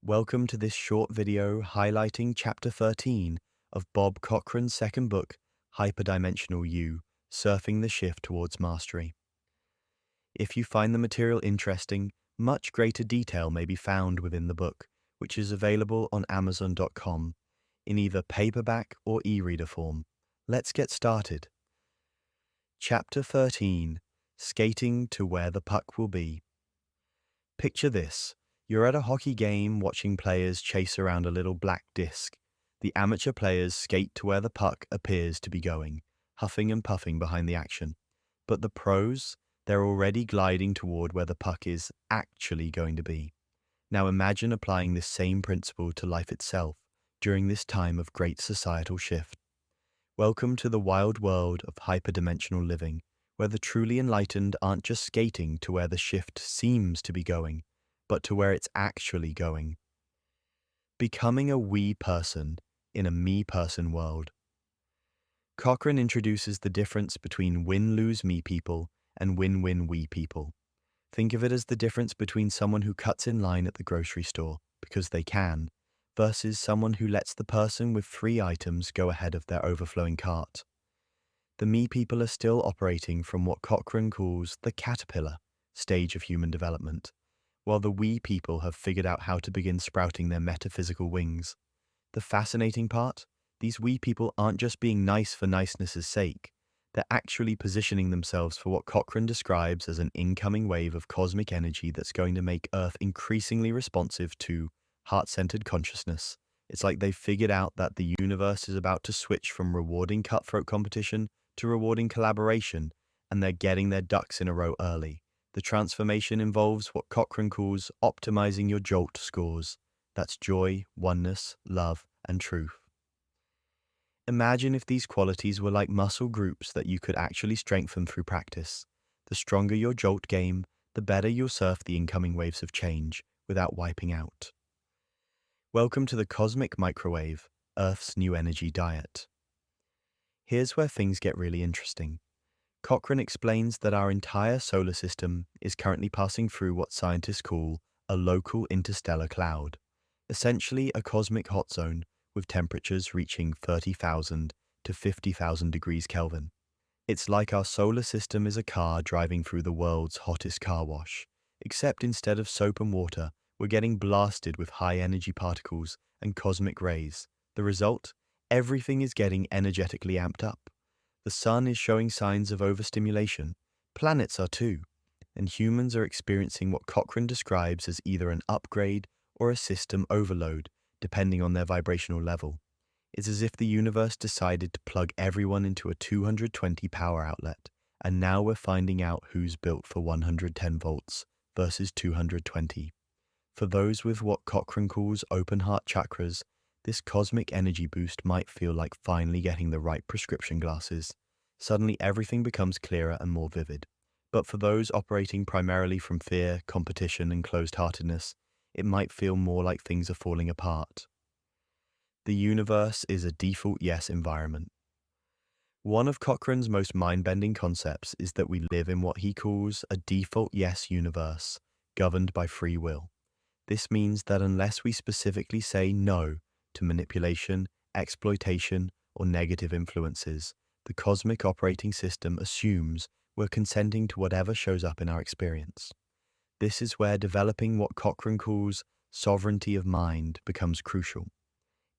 Welcome to this short video highlighting Chapter 13 of Bob Cochran's second book, Hyperdimensional You, Surfing the Shift Towards Mastery. If you find the material interesting, much greater detail may be found within the book, which is available on Amazon.com in either paperback or e-reader form. Let's get started. Chapter 13, Skating to Where the Puck Will Be. Picture this. You're at a hockey game watching players chase around a little black disc. The amateur players skate to where the puck appears to be going, huffing and puffing behind the action. But the pros, they're already gliding toward where the puck is actually going to be. Now imagine applying this same principle to life itself during this time of great societal shift. Welcome to the wild world of hyperdimensional living, where the truly enlightened aren't just skating to where the shift seems to be going, but to where it's actually going. Becoming a we person in a me person world. Cochran introduces the difference between win-lose-me people and win-win-we people. Think of it as the difference between someone who cuts in line at the grocery store because they can, versus someone who lets the person with 3 items go ahead of their overflowing cart. The me people are still operating from what Cochran calls the caterpillar stage of human development, while the we people have figured out how to begin sprouting their metaphysical wings. The fascinating part? These we people aren't just being nice for niceness' sake. They're actually positioning themselves for what Cochran describes as an incoming wave of cosmic energy that's going to make Earth increasingly responsive to heart-centered consciousness. It's like they've figured out that the universe is about to switch from rewarding cutthroat competition to rewarding collaboration, and they're getting their ducks in a row early. The transformation involves what Cochran calls optimizing your jolt scores. That's joy, oneness, love, and truth. Imagine if these qualities were like muscle groups that you could actually strengthen through practice. The stronger your jolt game, the better you'll surf the incoming waves of change without wiping out. Welcome to the Cosmic Microwave, Earth's new energy diet. Here's where things get really interesting. Cochran explains that our entire solar system is currently passing through what scientists call a local interstellar cloud, essentially a cosmic hot zone with temperatures reaching 30,000 to 50,000 degrees Kelvin. It's like our solar system is a car driving through the world's hottest car wash, except instead of soap and water, we're getting blasted with high-energy particles and cosmic rays. The result? Everything is getting energetically amped up. The sun is showing signs of overstimulation. Planets are too. And humans are experiencing what Cochran describes as either an upgrade or a system overload, depending on their vibrational level. It's as if the universe decided to plug everyone into a 220 power outlet, and now we're finding out who's built for 110 volts versus 220. For those with what Cochran calls open heart chakras, this cosmic energy boost might feel like finally getting the right prescription glasses. Suddenly everything becomes clearer and more vivid. But for those operating primarily from fear, competition, and closed-heartedness, it might feel more like things are falling apart. The universe is a default yes environment. One of Cochran's most mind-bending concepts is that we live in what he calls a default yes universe, governed by free will. This means that unless we specifically say no to manipulation, exploitation, or negative influences, the cosmic operating system assumes we're consenting to whatever shows up in our experience. This is where developing what Cochran calls sovereignty of mind becomes crucial.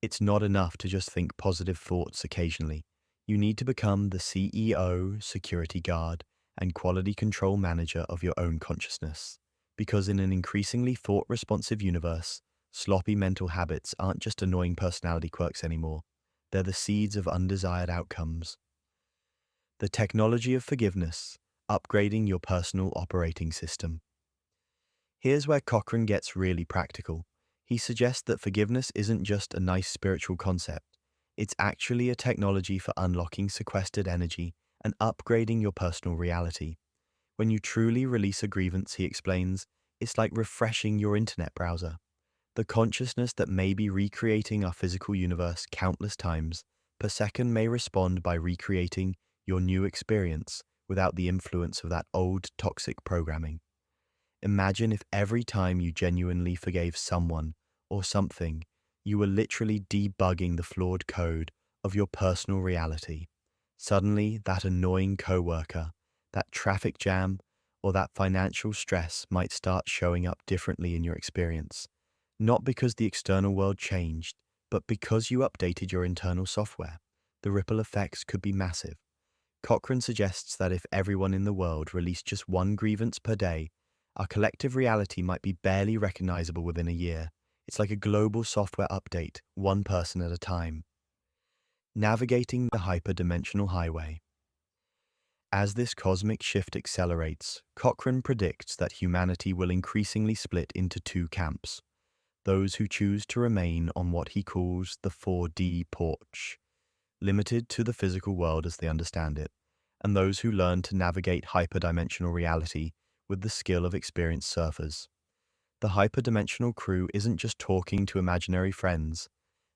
It's not enough to just think positive thoughts occasionally. You need to become the CEO, security guard, and quality control manager of your own consciousness. Because in an increasingly thought-responsive universe, sloppy mental habits aren't just annoying personality quirks anymore. They're the seeds of undesired outcomes. The technology of forgiveness, upgrading your personal operating system. Here's where Cochran gets really practical. He suggests that forgiveness isn't just a nice spiritual concept. It's actually a technology for unlocking sequestered energy and upgrading your personal reality. When you truly release a grievance, he explains, it's like refreshing your internet browser. The consciousness that may be recreating our physical universe countless times per second may respond by recreating your new experience without the influence of that old toxic programming. Imagine if every time you genuinely forgave someone or something, you were literally debugging the flawed code of your personal reality. Suddenly, that annoying coworker, that traffic jam, or that financial stress might start showing up differently in your experience. Not because the external world changed, but because you updated your internal software. The ripple effects could be massive. Cochran suggests that if everyone in the world released just one grievance per day, our collective reality might be barely recognizable within a year. It's like a global software update, one person at a time. Navigating the hyperdimensional highway. As this cosmic shift accelerates, Cochran predicts that humanity will increasingly split into two camps: those who choose to remain on what he calls the 4D porch, limited to the physical world as they understand it, and those who learn to navigate hyperdimensional reality with the skill of experienced surfers. The hyperdimensional crew isn't just talking to imaginary friends.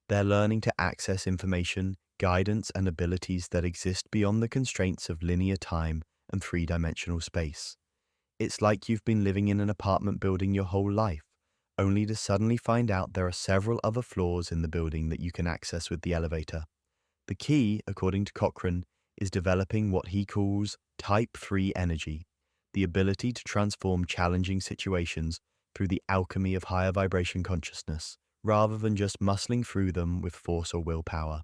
They're learning to access information, guidance, and abilities that exist beyond the constraints of linear time and three-dimensional space. It's like you've been living in an apartment building your whole life, only to suddenly find out there are several other floors in the building that you can access with the elevator. The key, according to Cochran, is developing what he calls Type 3 energy, the ability to transform challenging situations through the alchemy of higher vibration consciousness, rather than just muscling through them with force or willpower.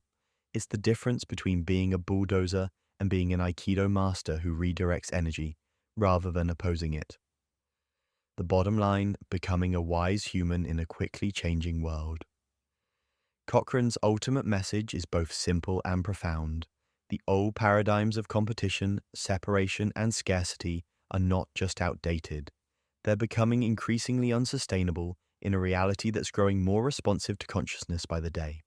It's the difference between being a bulldozer and being an Aikido master who redirects energy, rather than opposing it. The bottom line: becoming a wise human in a quickly changing world. Cochran's ultimate message is both simple and profound. The old paradigms of competition, separation, and scarcity are not just outdated. They're becoming increasingly unsustainable in a reality that's growing more responsive to consciousness by the day.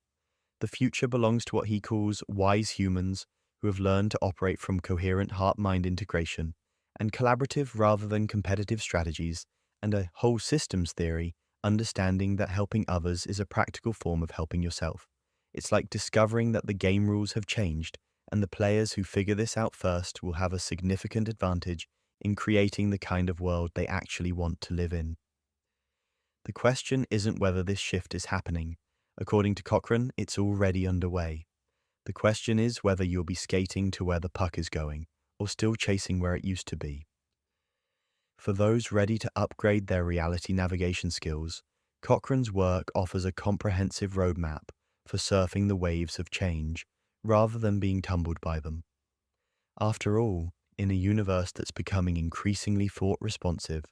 The future belongs to what he calls wise humans who have learned to operate from coherent heart-mind integration and collaborative rather than competitive strategies, and a whole systems theory, understanding that helping others is a practical form of helping yourself. It's like discovering that the game rules have changed, and the players who figure this out first will have a significant advantage in creating the kind of world they actually want to live in. The question isn't whether this shift is happening. According to Cochran, it's already underway. The question is whether you'll be skating to where the puck is going, or still chasing where it used to be. For those ready to upgrade their reality navigation skills, Cochran's work offers a comprehensive roadmap for surfing the waves of change, rather than being tumbled by them. After all, in a universe that's becoming increasingly thought-responsive,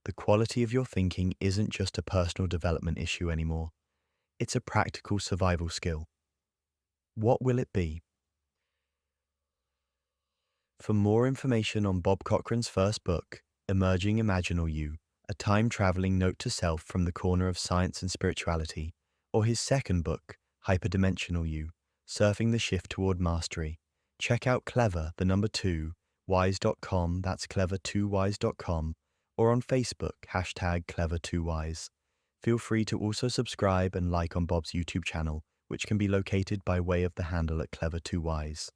the quality of your thinking isn't just a personal development issue anymore. It's a practical survival skill. What will it be? For more information on Bob Cochran's first book, Hyperdimensional You, a time-traveling note to self from the corner of science and spirituality, or his second book, Hyperdimensional You, Surfing the Shift Toward Mastery, check out clever2wise.com, that's clever2wise.com, or on Facebook, #clever2wise. Feel free to also subscribe and like on Bob's YouTube channel, which can be located by way of the handle at clever2wise.